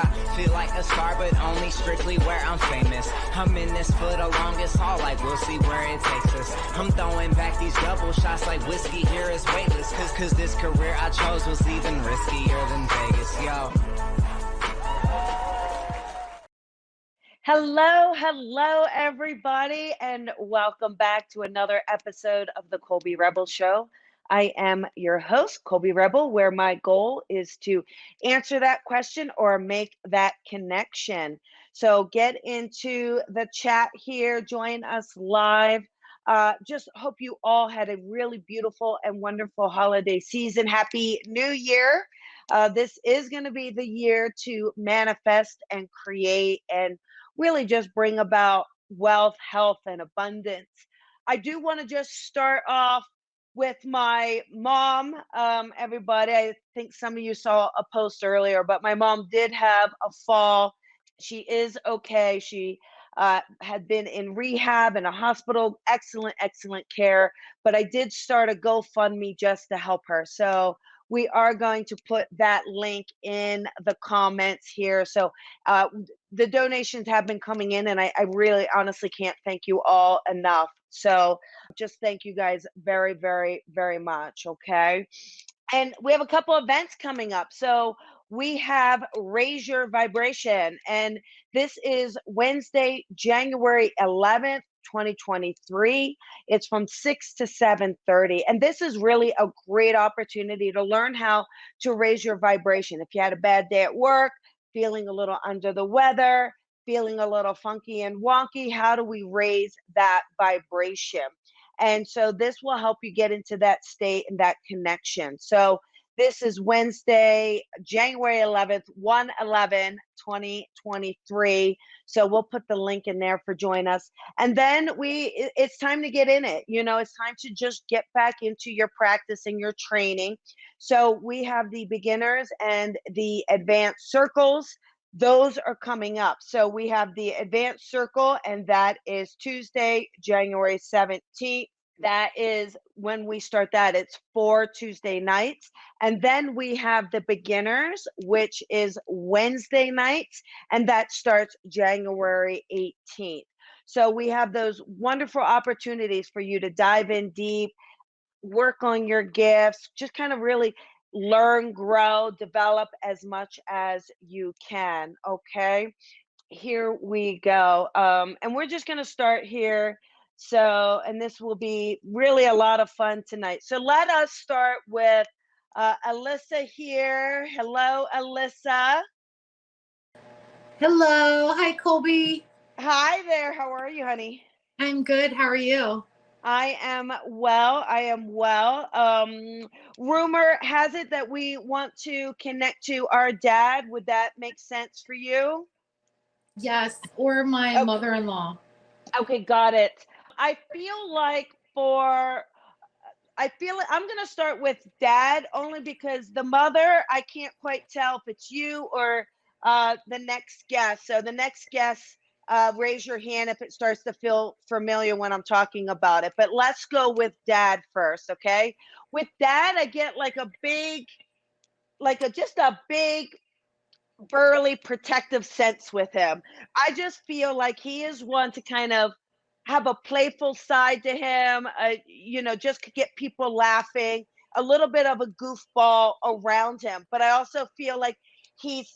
I feel like a star, but only strictly where I'm famous. I'm in this for the longest haul, like we'll see where it takes us. I'm throwing back these double shots like whiskey here is weightless. Cause this career I chose was even riskier than Vegas, yo. Hello, everybody, and welcome back to another episode of the Colby Rebel Show. I am your host, Colby Rebel, where my goal is to answer that question or make that connection. So get into the chat here, join us live. Just hope you all had a really beautiful and wonderful holiday season. Happy New Year. This is going to be the year to manifest and create and really just bring about wealth, health, and abundance. I do want to just start off with my mom. Everybody, I think some of you saw a post earlier, but my mom did have a fall. She is okay. She had been in rehab in a hospital, excellent care. But I did start a GoFundMe just to help her. So we are going to put that link in the comments here. So the donations have been coming in, and I really honestly can't thank you all enough. So just thank you guys very much. Okay. And we have a couple events coming up. So we have Raise Your Vibration, and this is Wednesday, January 11th. 2023. It's from 6 to 7:30. And this is really a great opportunity to learn how to raise your vibration. If you had a bad day at work, feeling a little under the weather, feeling a little funky and wonky, how do we raise that vibration? And so this will help you get into that state and that connection. So this is Wednesday, January 11th, 1/11/2023. So we'll put the link in there for join us. And then it's time to get in it. You know, it's time to just get back into your practice and your training. So we have the beginners and the advanced circles. Those are coming up. So we have the advanced circle, and that is Tuesday, January 17th. That is when we start that. It's 4 Tuesday nights. And then we have the beginners, which is Wednesday nights, and that starts January 18th. So we have those wonderful opportunities for you to dive in deep, work on your gifts, just kind of really learn, grow, develop as much as you can. Okay. Here we go. And we're just going to start here. So, and this will be really a lot of fun tonight. So let us start with Alyssa here. Hello, Alyssa. Hello. Hi, Colby. Hi there. How are you, honey? I'm good. How are you? I am well. Rumor has it that we want to connect to our dad. Would that make sense for you? Yes, or my Okay. mother-in-law. Okay, got it. I feel like I'm going to start with dad only because the mother, I can't quite tell if it's you or the next guest. So the next guest, raise your hand if it starts to feel familiar when I'm talking about it. But let's go with dad first, okay? With dad, I get like a big, just a big burly protective sense with him. I just feel like he is one to kind of have a playful side to him, just to get people laughing, a little bit of a goofball around him. But I also feel like he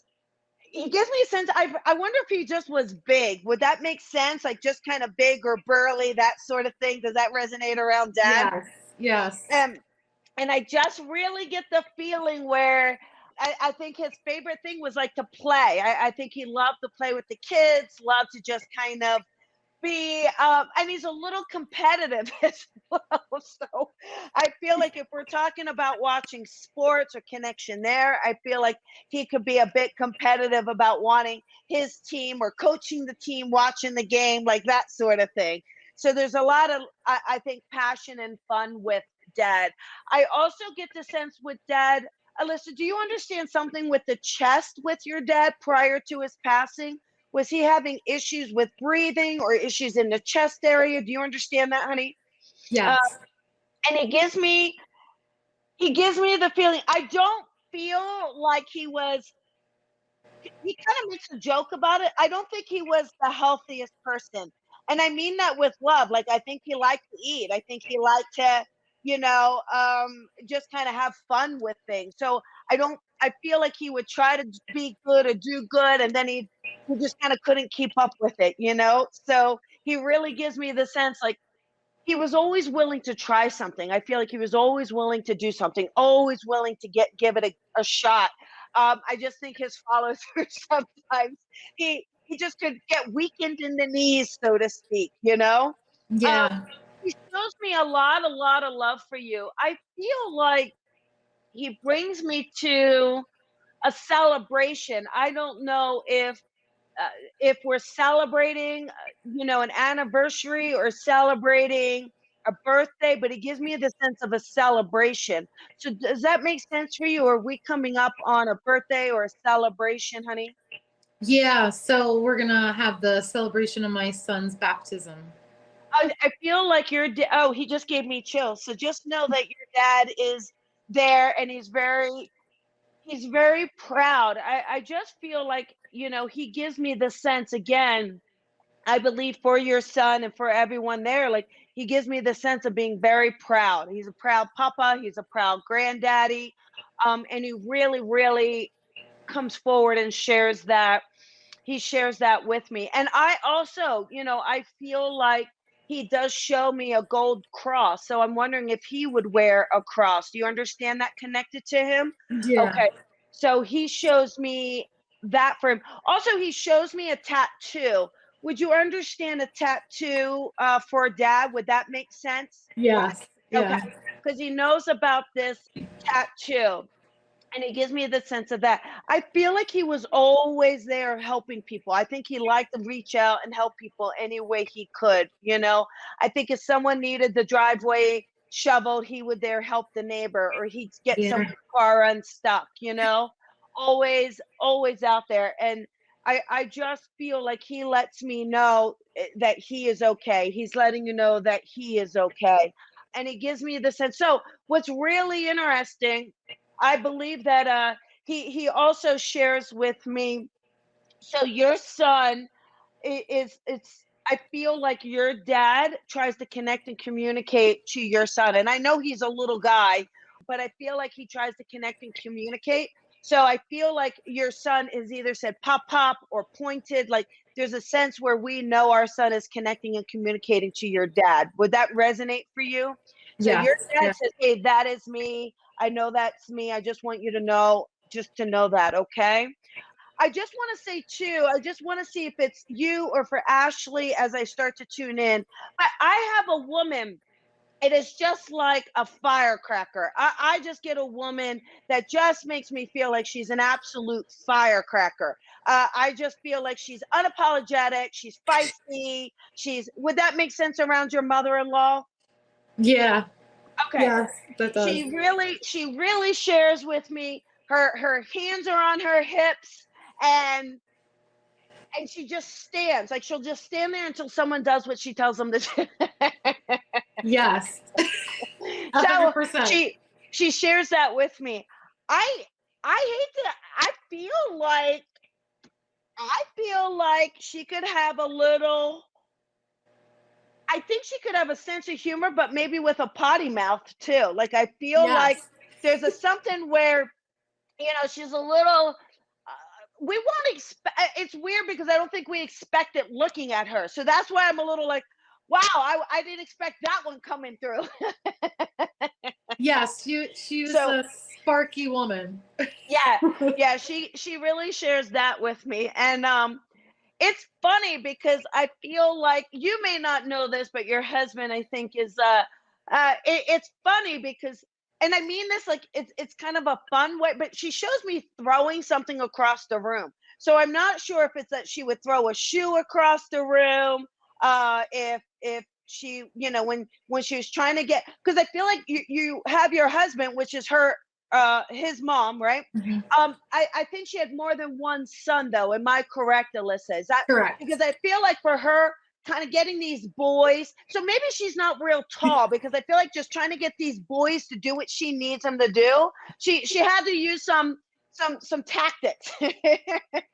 gives me a sense. I wonder if he just was big. Would that make sense? Like just kind of big or burly, that sort of thing. Does that resonate around dad? Yes. And I just really get the feeling where I think his favorite thing was like to play. I think he loved to play with the kids, loved to just kind of be, and he's a little competitive as well. So I feel like if we're talking about watching sports or connection there, I feel like he could be a bit competitive about wanting his team or coaching the team, watching the game, like that sort of thing. So there's a lot of, I think, passion and fun with dad. I also get the sense with dad, Alyssa, do you understand something with the chest with your dad prior to his passing? Was he having issues with breathing or issues in the chest area? Do you understand that, honey? Yes. And he gives me the feeling, I don't feel like he was he kind of makes a joke about it. I don't think he was the healthiest person. And I mean that with love. Like, I think he liked to eat. I think he liked to, just kind of have fun with things. So I feel like he would try to be good or do good. And then he just kind of couldn't keep up with it. So he really gives me the sense like, he was always willing to try something. I feel like he was always willing to do something, always willing to give it a shot. I just think his follow through sometimes he just could get weakened in the knees, so to speak. Um, Yeah. he shows me a lot of love for you. I feel like he brings me to a celebration. I don't know uh, if we're celebrating, an anniversary or celebrating a birthday, but it gives me the sense of a celebration. So does that make sense for you? Are we coming up on a birthday or a celebration, honey? Yeah. So we're gonna have the celebration of my son's baptism. I feel like oh, he just gave me chills. So just know that your dad is there and he's very proud. I just feel like, he gives me the sense again, I believe for your son and for everyone there, like he gives me the sense of being very proud. He's a proud papa, he's a proud granddaddy, and he really, really comes forward and shares that with me. And I also, I feel like he does show me a gold cross. So I'm wondering if he would wear a cross. Do you understand that connected to him? Yeah. Okay. So he shows me that for him. Also, he shows me a tattoo. Would you understand a tattoo for a dad? Would that make sense? Yes. Okay. Yeah. Because he knows about this tattoo and it gives me the sense of that. I feel like he was always there helping people. I think he liked to reach out and help people any way he could. I think if someone needed the driveway shoveled, he would there help the neighbor or he'd get Yeah. someone's car unstuck. Always, always out there. And I just feel like he lets me know that he is okay. He's letting you know that he is okay. And it gives me the sense. So what's really interesting, I believe that he also shares with me. So your son is it's. I feel like your dad tries to connect and communicate to your son, and I know he's a little guy, but I feel like he tries to connect and communicate. So I feel like your son is either said pop pop or pointed. Like there's a sense where we know our son is connecting and communicating to your dad. Would that resonate for you? So your Yes. dad Yeah. says, "Hey, that is me. I know that's me. I just want you to know, just to know that, okay?" I just want to say too, I just want to see if it's you or for Ashley as I start to tune in. But I have a woman. It is just like a firecracker. I just get a woman that just makes me feel like she's an absolute firecracker. I just feel like she's unapologetic. She's feisty. Would that make sense around your mother-in-law? Yeah. Okay. Yes. That does. She really shares with me. Her hands are on her hips and she just stands. Like she'll just stand there until someone does what she tells them to do. Yes. So 100%. she shares that with me. I I hate to I feel like she could have a little. I think she could have a sense of humor, but maybe with a potty mouth too. Like I feel like Yes. there's a something where she's a little. We won't expect. It's weird because I don't think we expect it looking at her. So that's why I'm a little like, wow, I didn't expect that one coming through. Yes. She was So a sparky woman. yeah, yeah, she really shares that with me, and it's funny because I feel like you may not know this, but your husband, I think, is it's funny because, and I mean this like it's kind of a fun way, but she shows me throwing something across the room. So I'm not sure if it's that she would throw a shoe across the room, if she, when she was trying to get, because I feel like you have your husband, which is his mom, right? Mhm. I think she had more than one son, though. Am I correct, Alyssa? Is that Correct. because I feel like for her, kind of getting these boys, so maybe she's not real tall because I feel like just trying to get these boys to do what she needs them to do. She had to use some tactics.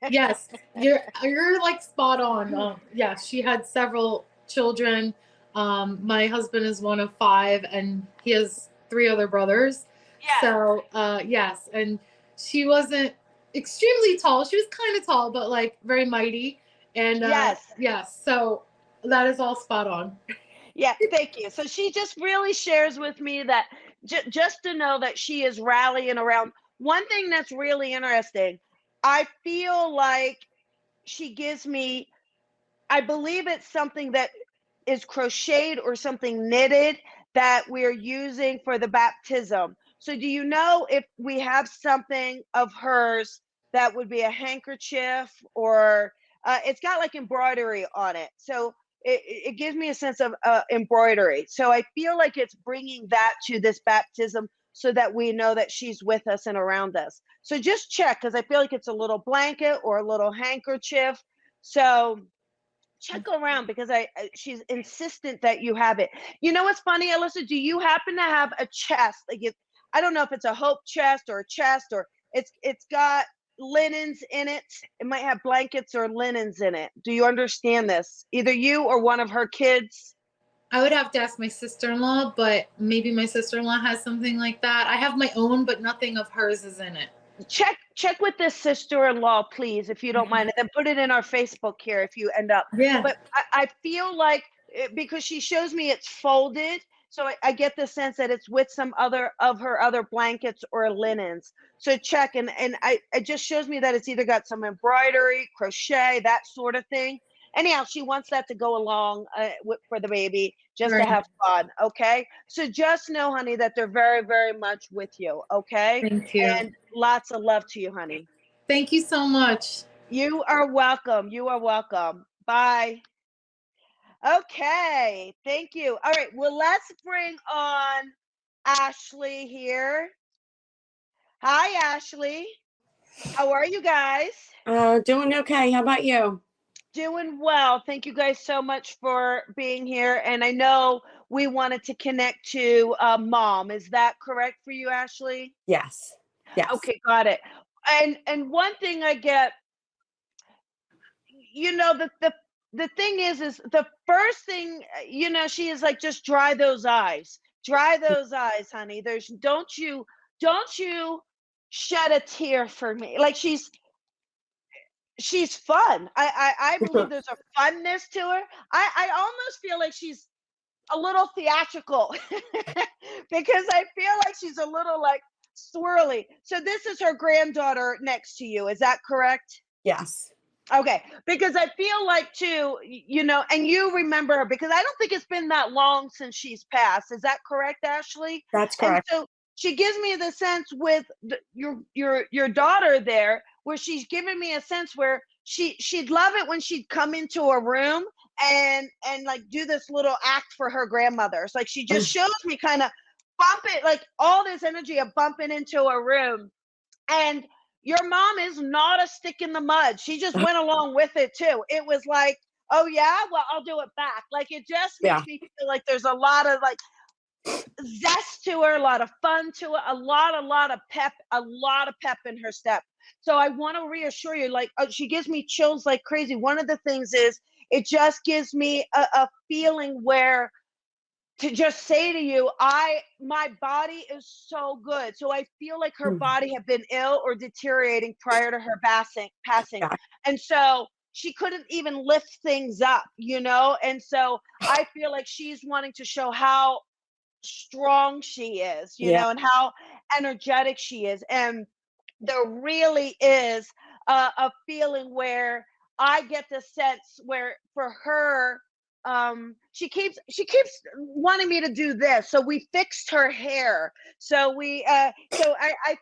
Yes, you're like spot on. Yeah, she had several children. My husband is one of five, and he has three other brothers. Yes. So yes, and she wasn't extremely tall. She was kind of tall, but like very mighty. And Yes. yes, so that is all spot on. Yeah, thank you. So she just really shares with me that just to know that she is rallying around. One thing that's really interesting, I feel like she gives me, I believe it's something that is crocheted or something knitted that we're using for the baptism. So do you know if we have something of hers that would be a handkerchief, or it's got like embroidery on it. So it gives me a sense of embroidery. So I feel like it's bringing that to this baptism so that we know that she's with us and around us. So just check, because I feel like it's a little blanket or a little handkerchief. So check around, because she's insistent that you have it. You know what's funny, Alyssa? Do you happen to have a chest? Like, I don't know if it's a hope chest or a chest, or it's got linens in it. It might have blankets or linens in it. Do you understand this? Either you or one of her kids. I would have to ask my sister-in-law, but maybe my sister-in-law has something like that. I have my own, but nothing of hers is in it. Check with this sister-in-law, please, if you don't mind, and then put it in our Facebook here if you end up. Yeah. But I feel like because she shows me it's folded, so I get the sense that it's with some other of her other blankets or linens. So check, and it just shows me that it's either got some embroidery, crochet, that sort of thing. Anyhow, she wants that to go along for the baby, just to Right. have fun. Okay, so just know, honey, that they're very, very much with you. Okay, Thank you. and lots of love to you, honey. Thank you so much. You are welcome. You are welcome. Bye. Okay, thank you. All right, well, let's bring on Ashley here. Hi, Ashley. How are you guys? Doing okay. How about you? Doing well. Thank you guys so much for being here. And I know we wanted to connect to mom. Is that correct for you, Ashley? Yes. Yes. Okay, got it. And one thing I get, the thing is the first thing, she is like, just dry those eyes. Dry those eyes, honey. Don't you shed a tear for me. Like, she's fun. I believe there's a funness to her. I almost feel like she's a little theatrical because I feel like she's a little like swirly. So this is her granddaughter next to you. Is that correct? Yes. Okay, because I feel like too, and you remember her because I don't think it's been that long since she's passed. Is that correct, Ashley? That's correct. And so she gives me the sense with your daughter there, where she's giving me a sense where she'd love it when she'd come into a room and like do this little act for her grandmother. It's like she just shows me kind of bump it, like all this energy of bumping into a room. And your mom is not a stick in the mud. She just went along with it too. It was like, oh yeah, well, I'll do it back. Like, it just makes me feel like there's a lot of like zest to her, a lot of fun to her, a lot of pep in her step. So I want to reassure you, like, she gives me chills like crazy. One of the things is it just gives me a feeling where to just say to you, my body is so good. So I feel like her body had been ill or deteriorating prior to her passing. Yeah. And so she couldn't even lift things up, And so I feel like she's wanting to show how strong she is, and how energetic she is. And there really is a feeling where I get the sense where for her, she keeps wanting me to do this. So we fixed her hair. So I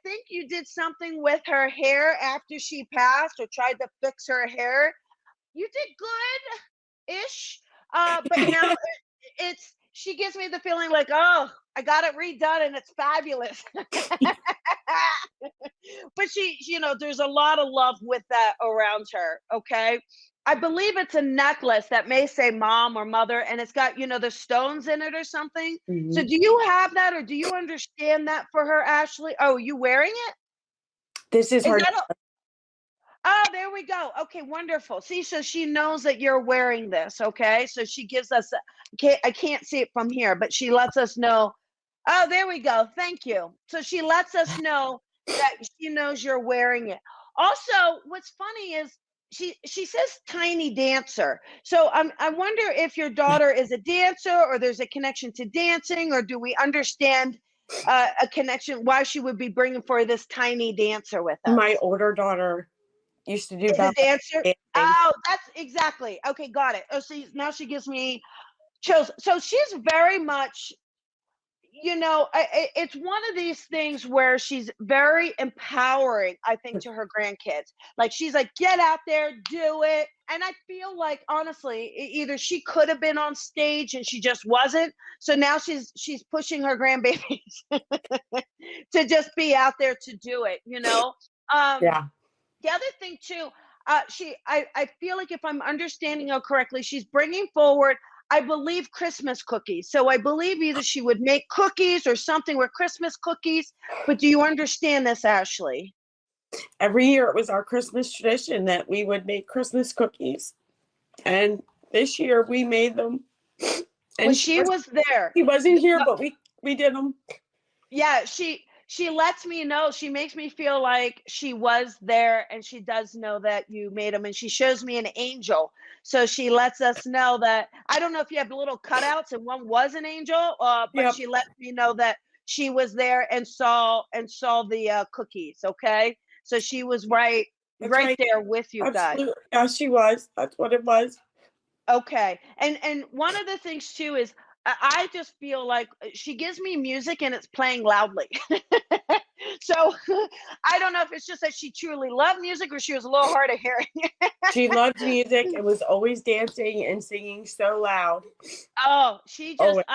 think you did something with her hair after she passed, or tried to fix her hair. You did good-ish. But now she gives me the feeling like, oh, I got it redone and it's fabulous. But there's a lot of love with that around her. Okay. I believe it's a necklace that may say mom or mother, and it's got, the stones in it or something. So do you have that, or do you understand that for her, Ashley? Oh, are you wearing it? This is Is her. that Oh, there we go. Okay, wonderful. See, so she knows that you're wearing this. Okay, so she gives us. I can't see it from here, but she lets us know. Oh, there we go. Thank you. So she lets us know that she knows you're wearing it. Also, what's funny is she says tiny dancer. So I wonder if your daughter is a dancer, or there's a connection to dancing, or do we understand a connection why she would be bringing for this tiny dancer with us? My older daughter used to do Is a ballet dancer. dancing. Oh, that's exactly. Okay, got it. Oh, see, now she gives me chills. So she's very much, it's one of these things where she's very empowering, I think, to her grandkids. Like, she's like, get out there, do it. And I feel like, honestly, either she could have been on stage and she just wasn't. So now she's pushing her grandbabies to just be out there to do it. Yeah. The other thing too, I feel like, if I'm understanding her correctly, she's bringing forward, I believe, Christmas cookies. So I believe either she would make cookies or something with Christmas cookies. But do you understand this, Ashley? Every year it was our Christmas tradition that we would make Christmas cookies. And this year we made them. And Well, she was there. she wasn't here, but we did them. Yeah, she lets me know. She makes me feel like she was there, and she does know that you made them, and she shows me an angel. So she lets us know that, I don't know if you have little cutouts and one was an angel, but Yep. she lets me know that she was there and saw the cookies. Okay, so she was right That's right right. there with you guys. Absolutely. Yeah, she was. That's what it was. Okay. And one of the things too is, I just feel like she gives me music and it's playing loudly. So I don't know if it's just that she truly loved music, or she was a little hard of hearing. She loved music and was always dancing and singing so loud. Oh, she just Always.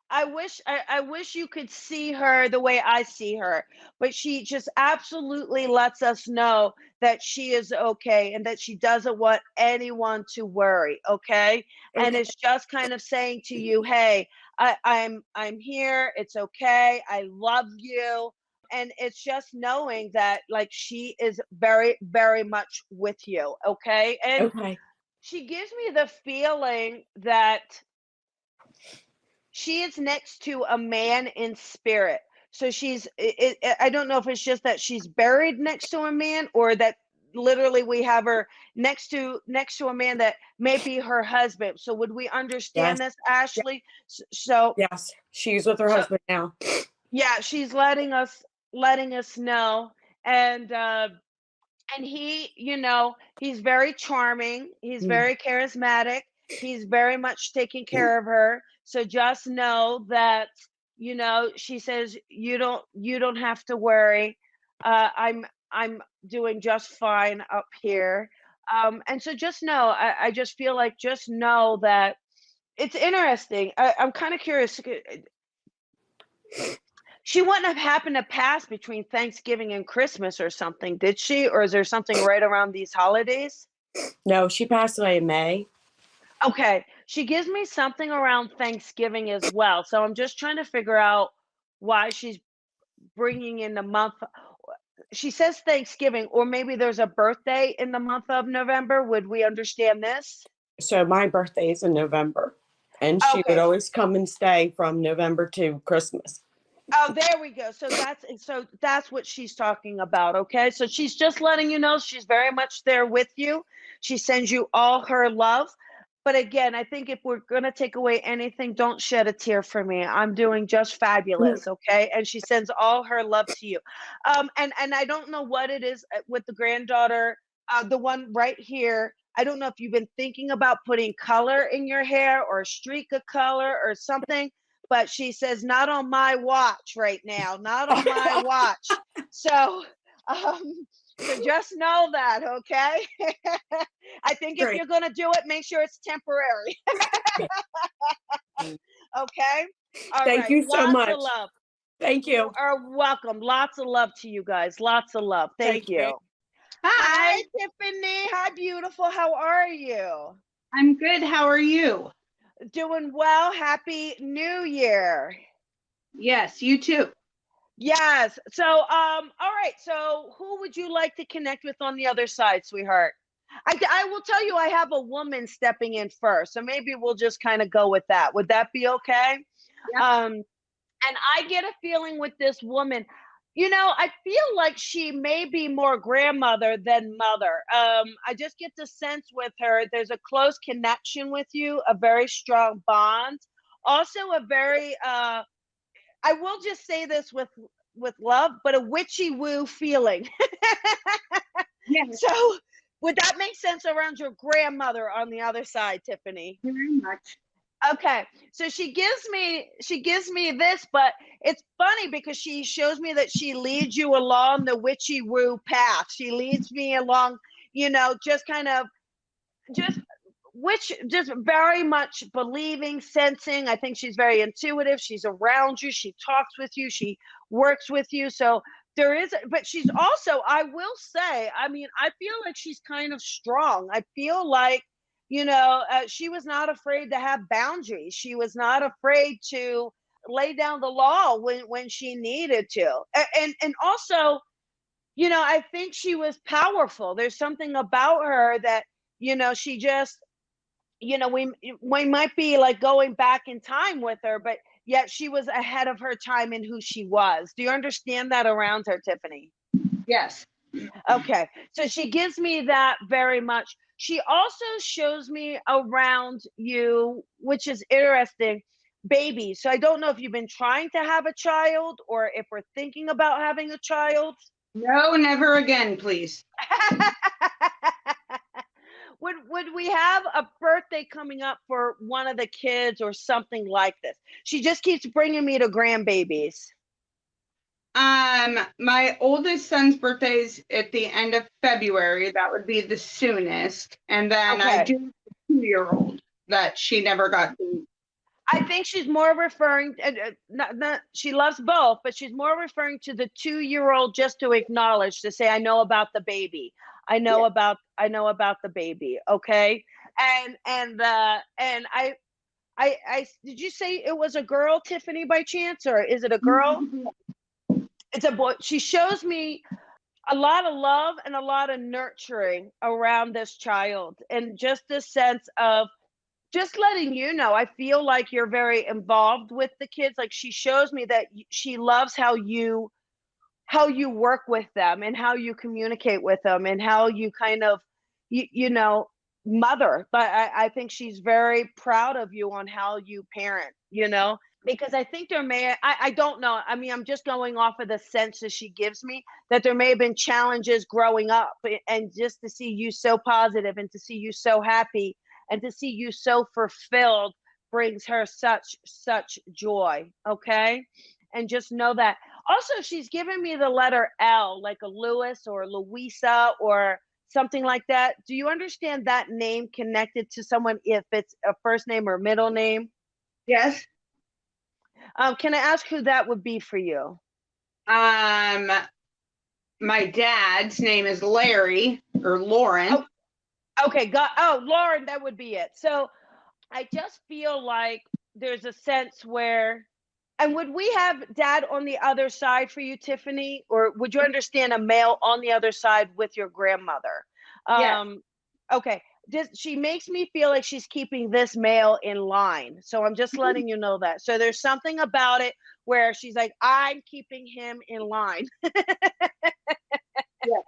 I wish you could see her the way I see her, but she just absolutely lets us know that she is okay and that she doesn't want anyone to worry, okay? And Okay. it's just kind of saying to you, "Hey, I'm here. It's okay. I love you." And it's just knowing that, like, she is very, very much with you, okay? And Okay. she gives me the feeling that she is next to a man in spirit. So I don't know if it's just that she's buried next to a man, or that literally we have her next to a man that may be her husband. So would we Yes. understand this, Yeah. Ashley? So Yes. She's with her so husband now. yeah, she's letting us know. And he, he's very charming, he's Mm. very charismatic, he's very much taking care of her. So just know that, she says, you don't have to worry. I'm doing just fine up here. And so just know, I just feel like, just know that it's interesting. I'm kind of curious. She wouldn't have happened to pass between Thanksgiving and Christmas or something, did she? Or is there something right around these holidays? No, she passed away in May. Okay. She gives me something around Thanksgiving as well. So I'm just trying to figure out why she's bringing in the month. She says Thanksgiving, or maybe there's a birthday in the month of November. Would we understand this? So my birthday is in November. And she would Okay. always come and stay from November to Christmas. Oh, there we go. So that's what she's talking about. Okay. So she's just letting you know she's very much there with you. She sends you all her love. But again, I think if we're gonna take away anything, don't shed a tear for me. I'm doing just fabulous. Okay. And she sends all her love to you. And I don't know what it is with the granddaughter, the one right here. I don't know if you've been thinking about putting color in your hair, or a streak of color or something, but she says, not on my watch right now, not on my watch. So, so just know that, okay? I think if Great. you're going to do it, make sure it's temporary. Okay? All Thank right. you so Lots much. of love. Thank You you. are welcome. Lots of love to you guys. Lots of love. Thank you. Hi, Hi, Tiffany. Hi, beautiful. How are you? I'm good. How are you? Doing well. Happy New Year. Yes, you too. Yes. So, all right. So, who would you like to connect with on the other side, sweetheart? I will tell you, I have a woman stepping in first, so maybe we'll just kind of go with that. Would that be okay? Yep. And I get a feeling with this woman, I feel like she may be more grandmother than mother. I just get the sense with her, there's a close connection with you, a very strong bond. Also, a very I will just say this with love, but a witchy woo feeling. Yes, So, would that make sense around your grandmother on the other side, Tiffany? very much. Okay. So she gives me this, but it's funny because she shows me that she leads you along the witchy woo path. She leads me along, just kind of just just very much believing, sensing. I think she's very intuitive. She's around you. She talks with you. She works with you. So there is, but she's also, I will say, I mean, I feel like she's kind of strong. I feel like, she was not afraid to have boundaries. She was not afraid to lay down the law when she needed to. And also, I think she was powerful. There's something about her that, she just, we might be like going back in time with her, but yet she was ahead of her time in who she was. Do you understand that around her, Tiffany? Yes. Okay. So she gives me that very much. She also shows me around you, which is interesting, babies. So I don't know if you've been trying to have a child or if we're thinking about having a child. No, never again, please. Would we have a birthday coming up for one of the kids or something like this? She just keeps bringing me to grandbabies. My oldest son's birthday is at the end of February. That would be the soonest. And then I Okay. do have a 2-year-old that she never got to. I think she's more referring, she loves both, but she's more referring to the 2-year-old just to acknowledge, to say, I know about the baby. I know about the baby. Okay. And I did you say it was a girl, Tiffany, by chance, or is it a girl? It's a boy. She shows me a lot of love and a lot of nurturing around this child, and just this sense of just letting you know, I feel like you're very involved with the kids. Like she shows me that she loves how you work with them and how you communicate with them and how you kind of mother. But I think she's very proud of you on how you parent, because I think I don't know. I mean, I'm just going off of the sense that she gives me, that there may have been challenges growing up, and just to see you so positive and to see you so happy and to see you so fulfilled brings her such joy. Okay. And just know that. Also, she's given me the letter L, like a Louis or Louisa or something like that. Do you understand that name connected to someone, if it's a first name or middle name? Yes. Can I ask who that would be for you? My dad's name is Larry or Lauren. Oh, okay, Lauren, that would be it. So I just feel like there's a sense where, and would we have dad on the other side for you, Tiffany? Or would you understand a male on the other side with your grandmother? Yes. Okay. She makes me feel like she's keeping this male in line. So I'm just letting you know that. So there's something about it where she's like, I'm keeping him in line. Yes.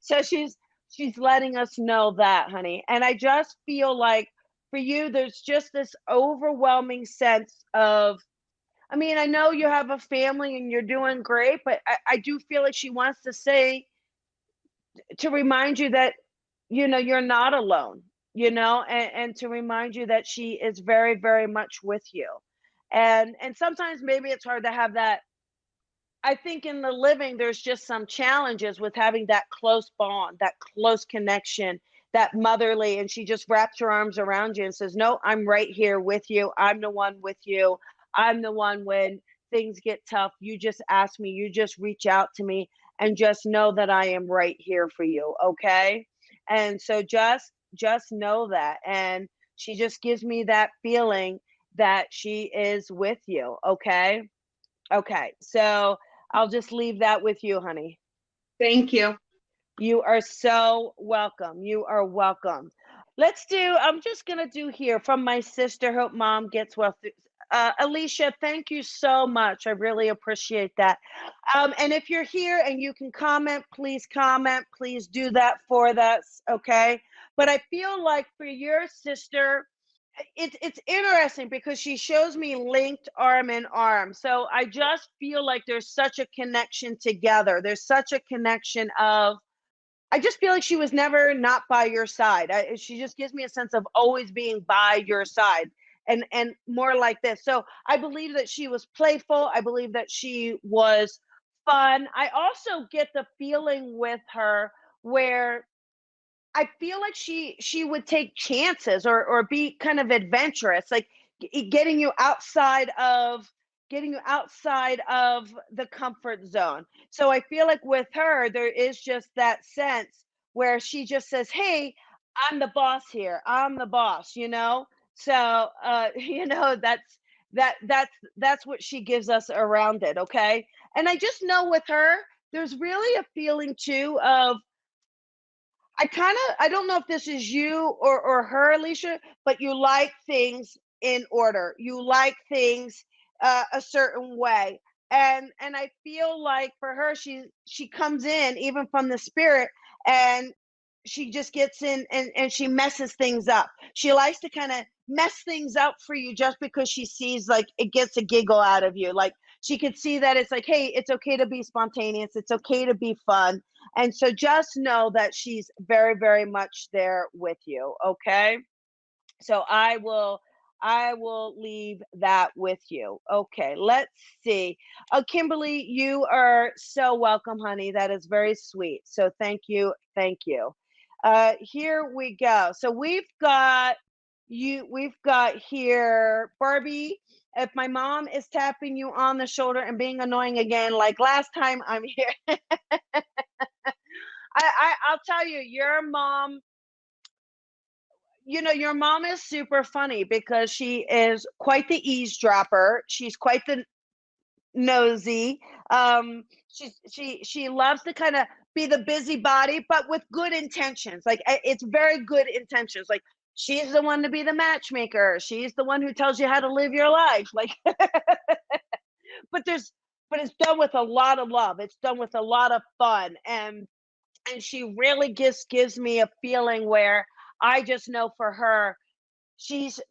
So she's letting us know that, honey. And I just feel like for you, there's just this overwhelming sense of, I mean, I know you have a family and you're doing great, but I do feel like she wants to say, to remind you that, you're not alone, and to remind you that she is very, very much with you. And sometimes maybe it's hard to have that. I think in the living, there's just some challenges with having that close bond, that close connection, that motherly. And she just wraps her arms around you and says, no, I'm right here with you. I'm the one with you. I'm the one when things get tough. You just ask me, you just reach out to me, and just know that I am right here for you. Okay. And so just know that. And she just gives me that feeling that she is with you. Okay. Okay. So I'll just leave that with you, honey. Thank you. You are so welcome. You are welcome. I'm just going to do here from my sister. Hope mom gets well. Alicia, thank you so much. I really appreciate that. And if you're here and you can comment, please comment. Please do that for us, okay? But I feel like for your sister, it's interesting because she shows me linked arm in arm. So I just feel like there's such a connection together. There's such a connection of, I just feel like she was never not by your side. She just gives me a sense of always being by your side, and more like this. So I believe that she was playful. I believe that she was fun. I also get the feeling with her where I feel like she would take chances or be kind of adventurous, like getting you outside of the comfort zone. So I feel like with her, there is just that sense where she just says, "Hey, I'm the boss here. I'm the boss," you know? So that's what she gives us around it, okay? And I just know with her, there's really a feeling too of I don't know if this is you or her, Alicia, but you like things in order. You like things a certain way. And I feel like for her, she comes in even from the spirit, and she just gets in and she messes things up. She likes to kind of mess things up for you just because she sees like it gets a giggle out of you. Like she could see that it's like, hey, it's okay to be spontaneous. It's okay to be fun. And so just know that she's very, very much there with you. Okay. So I will leave that with you. Okay, let's see. Oh, Kimberly, you are so welcome, honey. That is very sweet. So thank you. Thank you. Here we go. So we've got here Barbie. If my mom is tapping you on the shoulder and being annoying again, like last time I'm here, I'll tell you, your mom is super funny because she is quite the eavesdropper. She's quite the nosy. She loves to kind of be the busybody, but with good intentions. Like it's very good intentions. Like she's the one to be the matchmaker. She's the one who tells you how to live your life. Like, but it's done with a lot of love. It's done with a lot of fun, and she really gives me a feeling where I just know for her, she's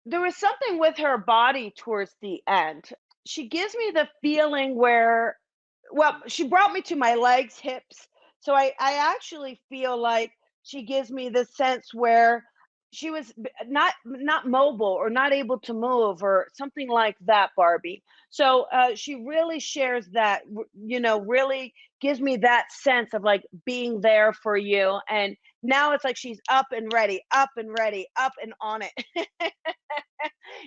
there was something with her body towards the end. She gives me the feeling where, well, she brought me to my legs, hips. So I actually feel like she gives me the sense where she was not mobile or not able to move or something like that, Barbie. So she really shares that, really gives me that sense of like being there for you. And now it's like she's up and ready, up and ready, up and on it.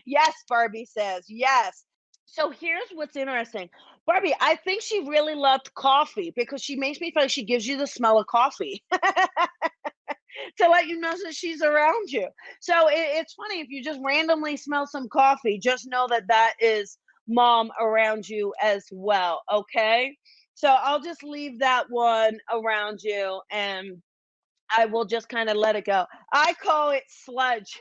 Yes, Barbie says, yes. So here's what's interesting. Barbie, I think she really loved coffee because she makes me feel like she gives you the smell of coffee to let you know that she's around you. So it's funny if you just randomly smell some coffee, just know that that is mom around you as well. Okay. So I'll just leave that one around you and I will just kind of let it go. I call it sludge.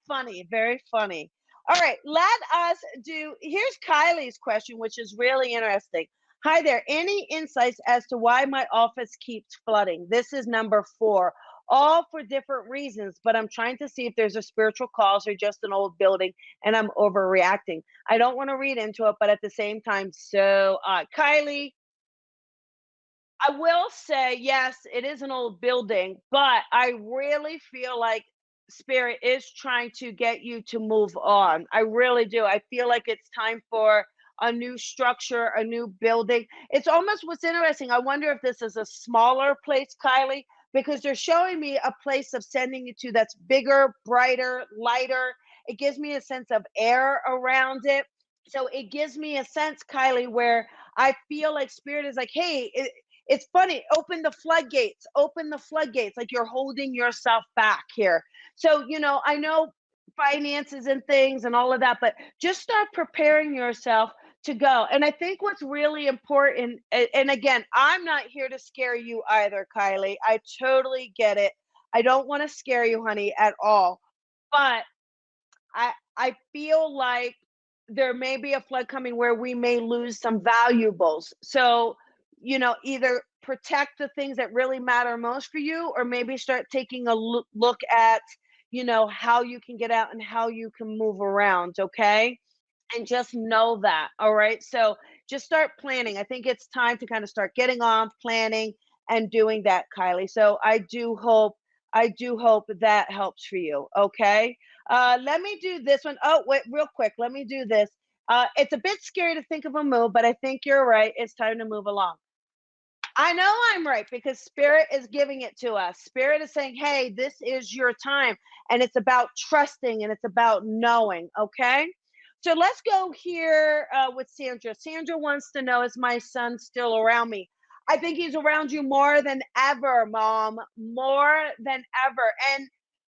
Funny, very funny. All right, let us do. Here's Kylie's question, which is really interesting. Hi there. Any insights as to why my office keeps flooding? This is number 4, all for different reasons, but I'm trying to see if there's a spiritual cause or just an old building and I'm overreacting. I don't want to read into it, but at the same time, so Kylie, I will say, yes, it is an old building, but I really feel like Spirit is trying to get you to move on. I really do. I feel like it's time for a new structure, a new building. It's almost what's interesting. I wonder if this is a smaller place, Kylie, because they're showing me a place of sending you to that's bigger, brighter, lighter. It gives me a sense of air around it. So it gives me a sense, Kylie, where I feel like Spirit is like, hey, it's funny, open the floodgates, like you're holding yourself back here. So, I know finances and things and all of that, but just start preparing yourself to go. And I think what's really important, and again, I'm not here to scare you either, Kylie. I totally get it. I don't want to scare you, honey, at all. But I feel like there may be a flood coming where we may lose some valuables. So, either protect the things that really matter most for you, or maybe start taking a look at, how you can get out and how you can move around. Okay. And just know that. All right. So just start planning. I think it's time to kind of start getting on planning and doing that, Kylie. So I do hope that helps for you. Okay. Let me do this one. Oh, wait, real quick. Let me do this. It's a bit scary to think of a move, but I think you're right. It's time to move along. I know I'm right because Spirit is giving it to us. Spirit is saying, hey, this is your time. And it's about trusting and it's about knowing. Okay. So let's go here with Sandra. Sandra wants to know, is my son still around me? I think he's around you more than ever, Mom, more than ever. And,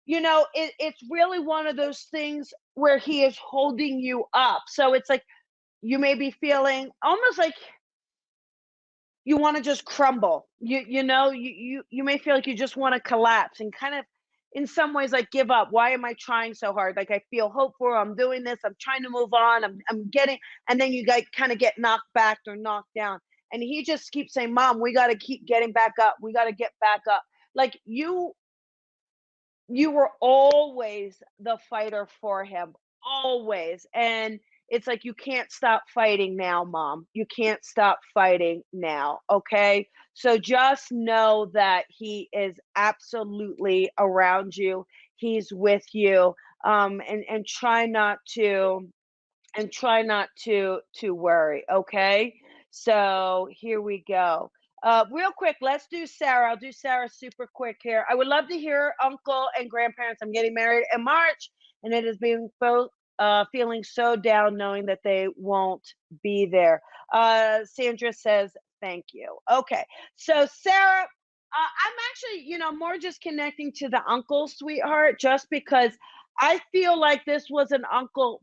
it's really one of those things where he is holding you up. So it's like you may be feeling almost like you want to just crumble. You may feel like you just want to collapse and kind of in some ways like give up. Why am I trying so hard? Like I feel hopeful, I'm doing this, I'm trying to move on, I'm getting, and then you kind of get knocked back or knocked down. And he just keeps saying, Mom, we got to keep getting back up. We got to get back up. Like you were always the fighter for him, always. And it's like, you can't stop fighting now, Mom. You can't stop fighting now. Okay. So just know that he is absolutely around you. He's with you. And try not to worry. Okay. So here we go. Real quick, let's do Sarah. I'll do Sarah super quick here. I would love to hear uncle and grandparents. I'm getting married in March, and it has been both feeling so down knowing that they won't be there. Sandra says, thank you. Okay. So, Sarah, I'm actually, more just connecting to the uncle, sweetheart, just because I feel like this was an uncle.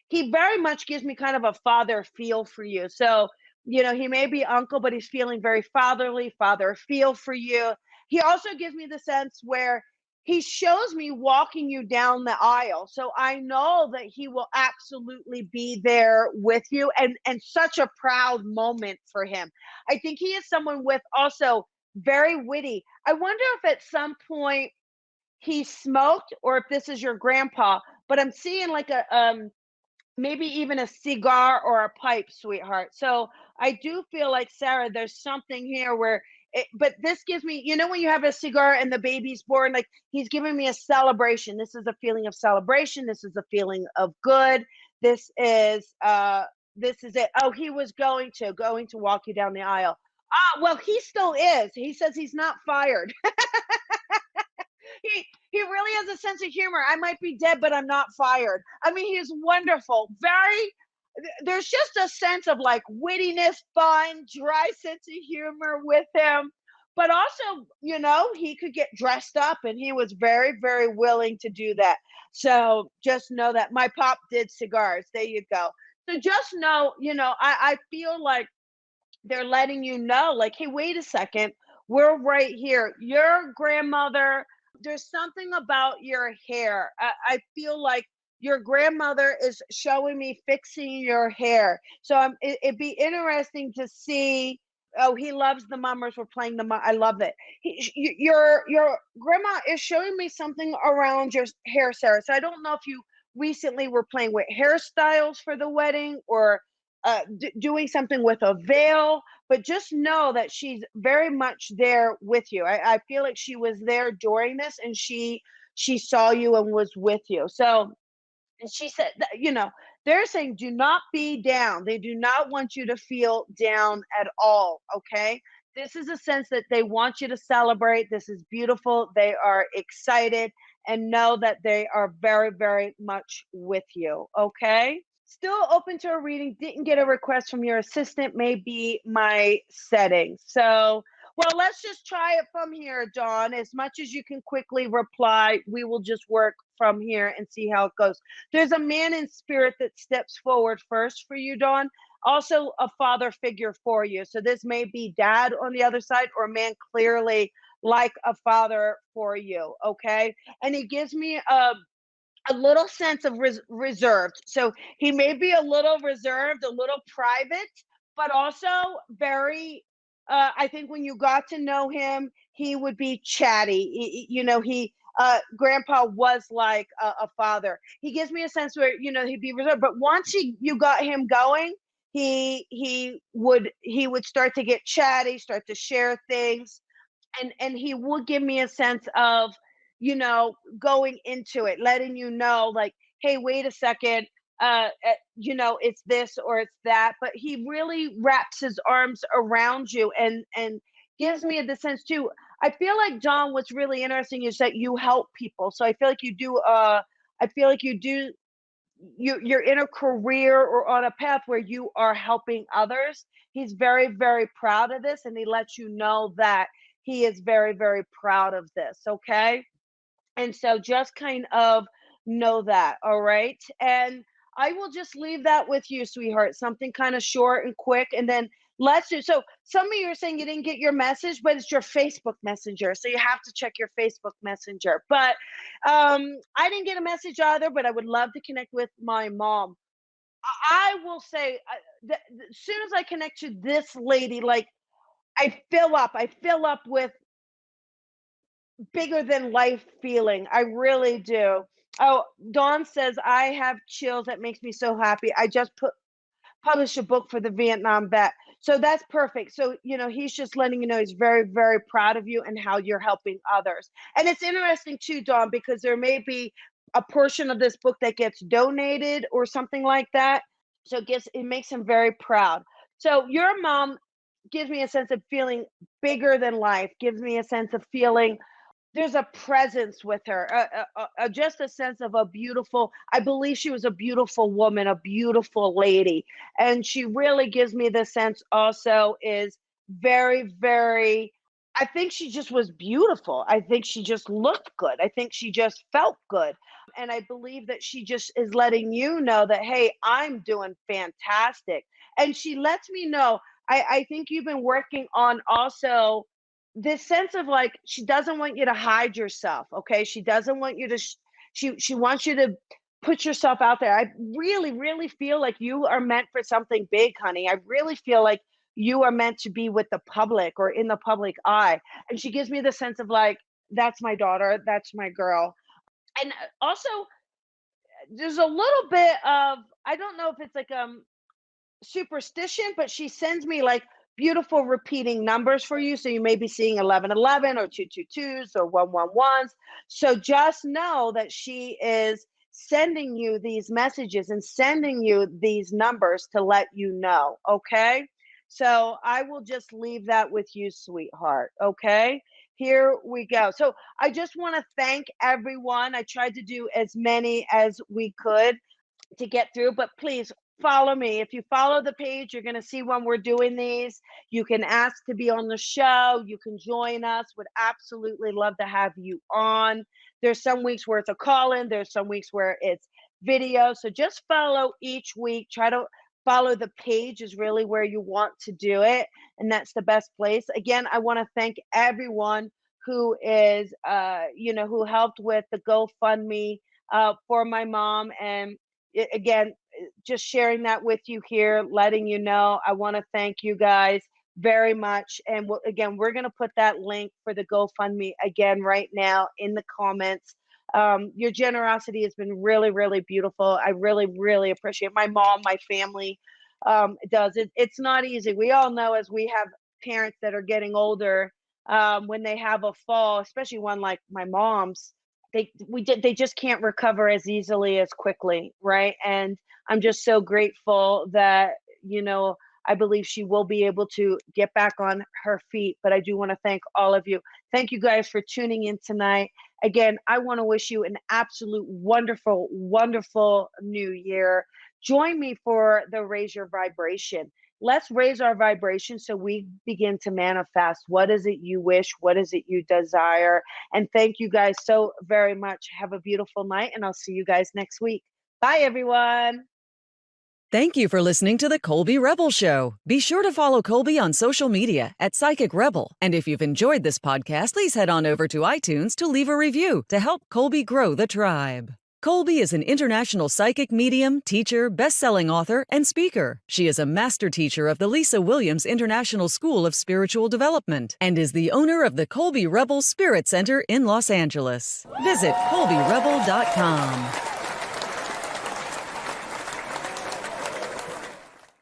He very much gives me kind of a father feel for you. So, he may be uncle, but he's feeling very fatherly, father feel for you. He also gives me the sense where he shows me walking you down the aisle. So I know that he will absolutely be there with you, and such a proud moment for him. I think he is someone with also very witty. I wonder if at some point he smoked or if this is your grandpa, but I'm seeing like maybe even a cigar or a pipe, sweetheart. So I do feel like, Sarah, there's something here where but this gives me, when you have a cigar and the baby's born, like he's giving me a celebration. This is a feeling of celebration. This is a feeling of good. This is it. Oh, he was going to walk you down the aisle. Well, he still is. He says he's not fired. He really has a sense of humor. I might be dead, but I'm not fired. I mean, he's wonderful. There's just a sense of like wittiness, fun, dry sense of humor with him. But also, he could get dressed up, and he was very, very willing to do that. So just know that my pop did cigars. There you go. So just know, I feel like they're letting you know, like, hey, wait a second, we're right here. Your grandmother, there's something about your hair. I feel like your grandmother is showing me fixing your hair. So it'd be interesting to see. Oh, he loves the mummers. We're playing the I love it. Your grandma is showing me something around your hair, Sarah. So I don't know if you recently were playing with hairstyles for the wedding, or doing something with a veil, but just know that she's very much there with you. I feel like she was there during this, and she saw you and was with you. So, and she said that, they're saying, do not be down. They do not want you to feel down at all. Okay. This is a sense that they want you to celebrate. This is beautiful. They are excited, and know that they are very, very much with you. Okay. Still open to a reading. Didn't get a request from your assistant. Maybe my settings. So, well, let's just try it from here, Dawn. As much as you can quickly reply, we will just work from here and see how it goes. There's a man in spirit that steps forward first for you, Dawn. also a father figure for you. So this may be dad on the other side, or a man clearly like a father for you. Okay. And he gives me a little sense of reserved. So he may be a little reserved, a little private, but also very. I think when you got to know him, he would be chatty. He grandpa was like a father. He gives me a sense where he'd be reserved, but once you got him going, he would start to get chatty, start to share things, and he would give me a sense of going into it, letting like, hey, wait a second, it's this or it's that, but he really wraps his arms around you and gives me the sense too. I feel like, John, what's really interesting is that you help people, so I feel like you do. I feel like you're in a career or on a path where you are helping others. He's very, very proud of this, and he lets you know that he is very, very proud of this. Okay. And so just kind of know that. All right. And I will just leave that with you, sweetheart. Something kind of short and quick. And then let's do. So some of you are saying you didn't get your message, but it's your Facebook Messenger. So you have to check your Facebook Messenger. But I didn't get a message either, but I would love to connect with my mom. I will say, as soon as I connect to this lady, like I fill up. I fill up with bigger than life feeling. I really do. Oh, Dawn says I have chills. That makes me so happy. I just published a book for the Vietnam vet. So that's perfect. So, he's just letting you know he's very, very proud of you and how you're helping others. And it's interesting too, Dawn, because there may be a portion of this book that gets donated or something like that. So it makes him very proud. So your mom gives me a sense of feeling bigger than life, gives me a sense of feeling there's a presence with her, just a sense of a beautiful. I believe she was a beautiful woman, a beautiful lady, and she really gives me the sense. Also, is very, very. I think she just was beautiful. I think she just looked good. I think she just felt good, and I believe that she just is letting you know that, hey, I'm doing fantastic, and she lets me know. I think you've been working on also this sense of like she doesn't want you to hide yourself. Okay, she doesn't want you to she wants you to put yourself out there. I really, really feel like you are meant for something big, honey. I really feel like you are meant to be with the public or in the public eye. And she gives me the sense of like, that's my daughter, that's my girl. And also there's a little bit of, I don't know if it's like superstition, but she sends me like beautiful repeating numbers for you. So you may be seeing 1111 or 222s or 111s. So just know that she is sending you these messages and sending you these numbers to let you know. Okay. So I will just leave that with you, sweetheart. Okay. Here we go. So I just want to thank everyone. I tried to do as many as we could to get through, but please follow me. If you follow the page, you're going to see when we're doing these. You can ask to be on the show. You can join us. Would absolutely love to have you on. There's some weeks where it's a call in, there's some weeks where it's video. So just follow each week. Try to follow the page, is really where you want to do it. And that's the best place. Again, I want to thank everyone who is, who helped with the GoFundMe for my mom. And again, just sharing that with you here, letting you know. I want to thank you guys very much. And again, we're going to put that link for the GoFundMe again right now in the comments. Your generosity has been really, really beautiful. I really, really appreciate my mom, my family does it. It's not easy. We all know, as we have parents that are getting older, when they have a fall, especially one like my mom's, they just can't recover as easily as quickly, right? And I'm just so grateful that I believe she will be able to get back on her feet. But I do want to thank all of you. Thank you guys for tuning in tonight. Again, I want to wish you an absolute wonderful, wonderful new year. Join me for the Raise Your Vibration. Let's raise our vibration so we begin to manifest. What is it you wish? What is it you desire? And thank you guys so very much. Have a beautiful night, and I'll see you guys next week. Bye, everyone. Thank you for listening to the Colby Rebel Show. Be sure to follow Colby on social media at Psychic Rebel. And if you've enjoyed this podcast, please head on over to iTunes to leave a review to help Colby grow the tribe. Colby is an international psychic medium, teacher, best-selling author, and speaker. She is a master teacher of the Lisa Williams International School of Spiritual Development and is the owner of the Colby Rebel Spirit Center in Los Angeles. Visit colbyrebel.com.